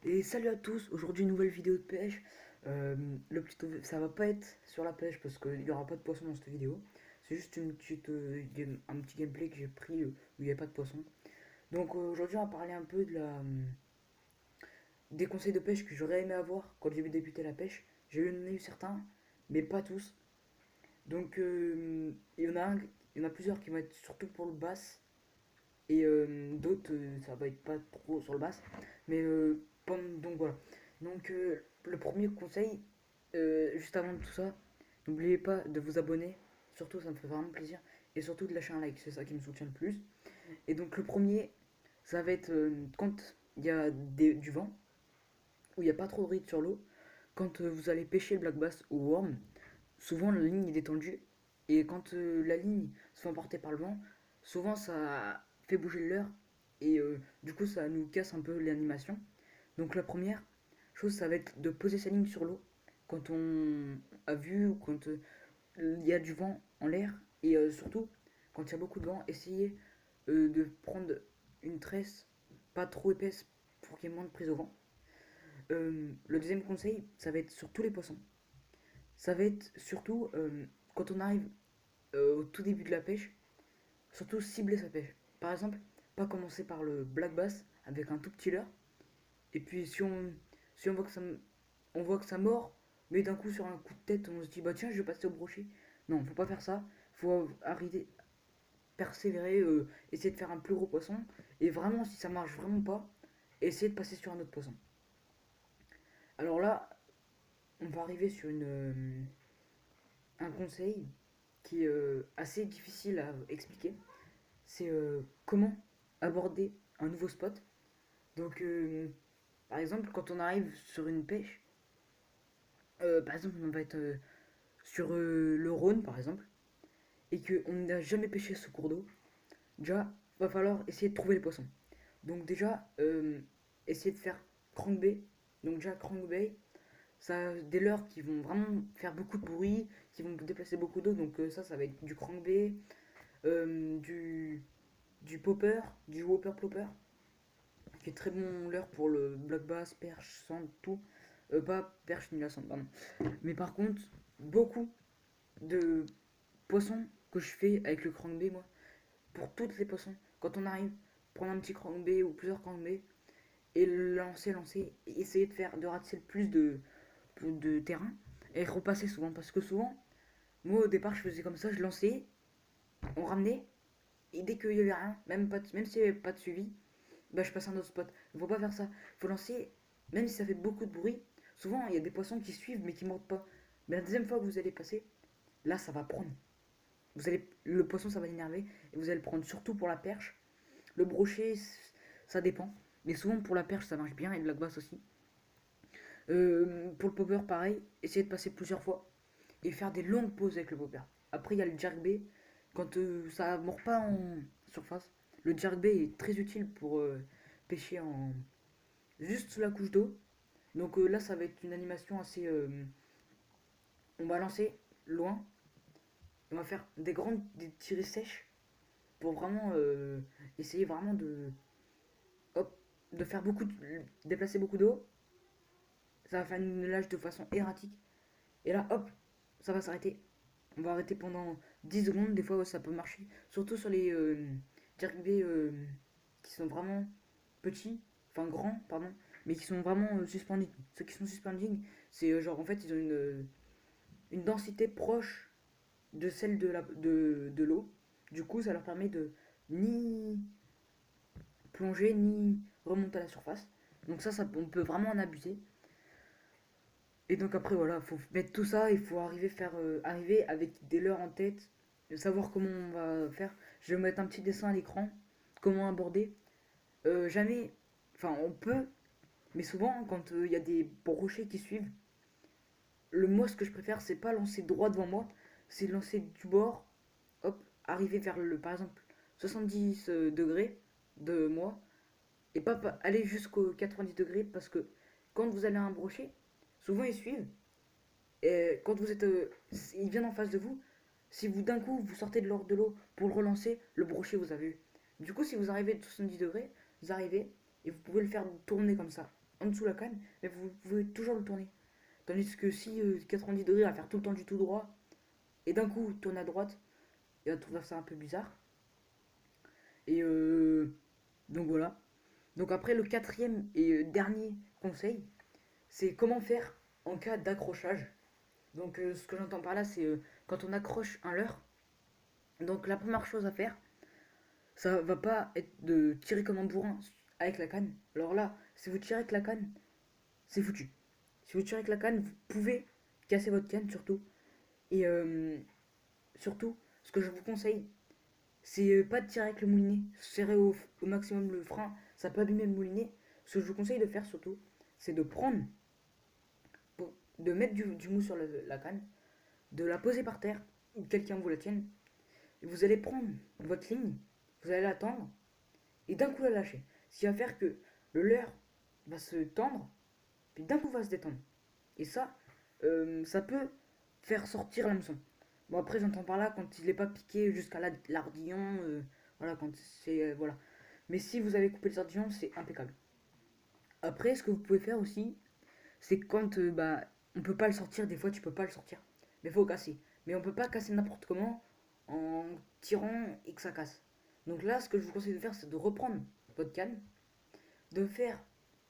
Et salut à tous, aujourd'hui nouvelle vidéo de pêche. Ça va pas être sur la pêche parce qu'il n'y aura pas de poisson dans cette vidéo. C'est juste un petit gameplay que j'ai pris où il n'y a pas de poisson. Donc aujourd'hui on va parler un peu des conseils de pêche que j'aurais aimé avoir quand j'ai débuté la pêche. J'en ai eu certains, mais pas tous. Donc il y en a plusieurs qui vont être surtout pour le bass. Et d'autres, ça va être pas trop sur le bass. Mais donc voilà. Donc le premier conseil, juste avant tout ça, n'oubliez pas de vous abonner. Surtout, ça me fait vraiment plaisir. Et surtout de lâcher un like, c'est ça qui me soutient le plus. Et donc le premier, ça va être quand il y a du vent, où il n'y a pas trop de rythme sur l'eau. Quand vous allez pêcher le black bass ou worm, souvent la ligne est détendue. Et quand la ligne se fait emporter par le vent, souvent ça fait bouger le leurre. Et du coup, ça nous casse un peu l'animation. Donc la première chose, ça va être de poser sa ligne sur l'eau. Quand on a vu ou quand il y a du vent en l'air. Et surtout, quand il y a beaucoup de vent, essayez de prendre une tresse pas trop épaisse pour qu'il y ait moins de prise au vent. Le deuxième conseil, ça va être sur tous les poissons. Ça va être surtout quand on arrive au tout début de la pêche, surtout cibler sa pêche. Par exemple, pas commencer par le black bass avec un tout petit leurre. Et puis si on voit que ça mord, mais d'un coup sur un coup de tête, on se dit bah tiens, je vais passer au brochet. Non, faut pas faire ça. Faut arrêter, persévérer, essayer de faire un plus gros poisson. Et vraiment, si ça marche vraiment pas, essayer de passer sur un autre poisson. Alors là, on va arriver sur un conseil qui est assez difficile à expliquer. C'est comment aborder un nouveau spot. Donc, par exemple, quand on arrive sur une pêche, par exemple, on va être sur le Rhône, par exemple, et qu'on n'a jamais pêché ce cours d'eau, déjà, va falloir essayer de trouver les poissons. Donc, déjà, essayer de faire crankbait. Donc, déjà, crankbait, ça a des leurres qui vont vraiment faire beaucoup de bruit, qui vont déplacer beaucoup d'eau. Donc, ça va être du crankbait, euh, du, du popper, du whopper plopper, qui est très bon leurre pour le black bass, perche, sand, tout. Pas perche ni la sand, pardon. Mais par contre, beaucoup de poissons que je fais avec le crankbait, moi, pour toutes les poissons, quand on arrive, prendre un petit crankbait ou plusieurs crankbaits et lancer, et essayer de ratisser le plus de terrain et repasser souvent. Parce que souvent, moi au départ, je faisais comme ça, je lançais, on ramenait, et dès qu'il y avait rien, même s'il n'y avait pas de suivi, bah, je passe à un autre spot. Il faut pas faire ça. Il faut lancer, même si ça fait beaucoup de bruit. Souvent, il y a des poissons qui suivent mais qui mordent pas. Mais la deuxième fois que vous allez passer, là, ça va prendre. Le poisson, ça va l'énerver et vous allez le prendre surtout pour la perche. Le brochet, ça dépend. Mais souvent, pour la perche, ça marche bien et le lac basse aussi. Pour le popper, pareil. Essayez de passer plusieurs fois et faire des longues pauses avec le popper. Après, il y a le jerkbait. Quand ça mord pas en surface, le jerkbait est très utile pour pêcher juste sous la couche d'eau. Donc là, ça va être une animation assez. On va lancer loin. On va faire des tirées sèches pour vraiment essayer vraiment hop, de faire déplacer beaucoup d'eau. Ça va faire une nage de façon erratique. Et là, hop, ça va s'arrêter. On va arrêter pendant 10 secondes. Des fois, ouais, ça peut marcher. Surtout sur les jerkbaits qui sont vraiment petits, enfin grands, pardon, mais qui sont vraiment suspending. Ceux qui sont suspending, c'est genre en fait, ils ont une densité proche de celle de l'eau. Du coup, ça leur permet de ni plonger ni remonter à la surface. Donc ça on peut vraiment en abuser. Et donc après voilà, faut mettre tout ça, il faut arriver avec des leurres en tête, savoir comment on va faire. Je vais mettre un petit dessin à l'écran, comment aborder. Jamais, enfin on peut, mais souvent quand il y a des brochets qui suivent, moi ce que je préfère c'est pas lancer droit devant moi, c'est lancer du bord, hop, arriver vers par exemple 70 degrés de moi, et pas aller jusqu'au 90 degrés parce que quand vous allez à un brochet, souvent ils suivent. Et quand ils viennent en face de vous, si vous d'un coup vous sortez de l'eau pour le relancer, le brochet vous a vu. Du coup, si vous arrivez de 70 degrés, vous arrivez et vous pouvez le faire tourner comme ça. en dessous de la canne, mais vous pouvez toujours le tourner. Tandis que si 90 degrés à faire tout le temps du tout droit, et d'un coup tourner à droite, il va trouver ça un peu bizarre. Et donc voilà. Donc après, le quatrième et dernier conseil, c'est comment faire en cas d'accrochage. Donc ce que j'entends par là, c'est quand on accroche un leurre. Donc la première chose à faire, ça va pas être de tirer comme un bourrin avec la canne. Alors là, si vous tirez avec la canne, c'est foutu. Si vous tirez avec la canne, vous pouvez casser votre canne surtout. Et surtout, ce que je vous conseille, c'est pas de tirer avec le moulinet. Serrer au maximum le frein, ça peut abîmer le moulinet. Ce que je vous conseille de faire surtout, c'est de prendre, de mettre du mousse sur la canne, de la poser par terre, ou quelqu'un vous la tienne. Et vous allez prendre votre ligne, vous allez la tendre, et d'un coup la lâcher. Ce qui va faire que le leurre va se tendre, puis d'un coup va se détendre. Et ça peut faire sortir l'hameçon. Bon, après, j'entends par là quand il n'est pas piqué jusqu'à l'ardillon, voilà, quand c'est. Voilà. Mais si vous avez coupé les ardillons, c'est impeccable. Après, ce que vous pouvez faire aussi, c'est quand on peut pas le sortir, des fois tu peux pas le sortir. Mais il faut casser. Mais on peut pas casser n'importe comment en tirant et que ça casse. Donc là, ce que je vous conseille de faire, c'est de reprendre votre canne, de faire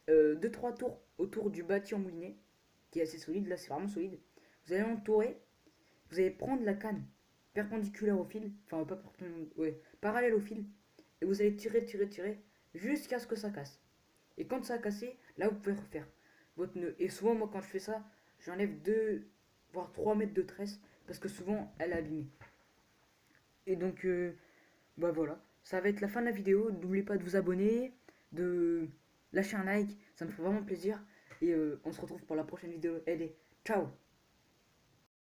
2-3 tours autour du bâti en moulinet, qui est assez solide, là c'est vraiment solide. Vous allez l'entourer, vous allez prendre la canne perpendiculaire au fil, enfin pas ouais, parallèle au fil, et vous allez tirer, tirer, tirer, jusqu'à ce que ça casse. Et quand ça a cassé, là vous pouvez refaire votre nœud. Et souvent, moi quand je fais ça, j'enlève 2 voire 3 mètres de tresse, parce que souvent elle est abîmée. Et donc, voilà, ça va être la fin de la vidéo. N'oubliez pas de vous abonner, de lâcher un like, ça me fait vraiment plaisir. Et on se retrouve pour la prochaine vidéo. Allez, ciao!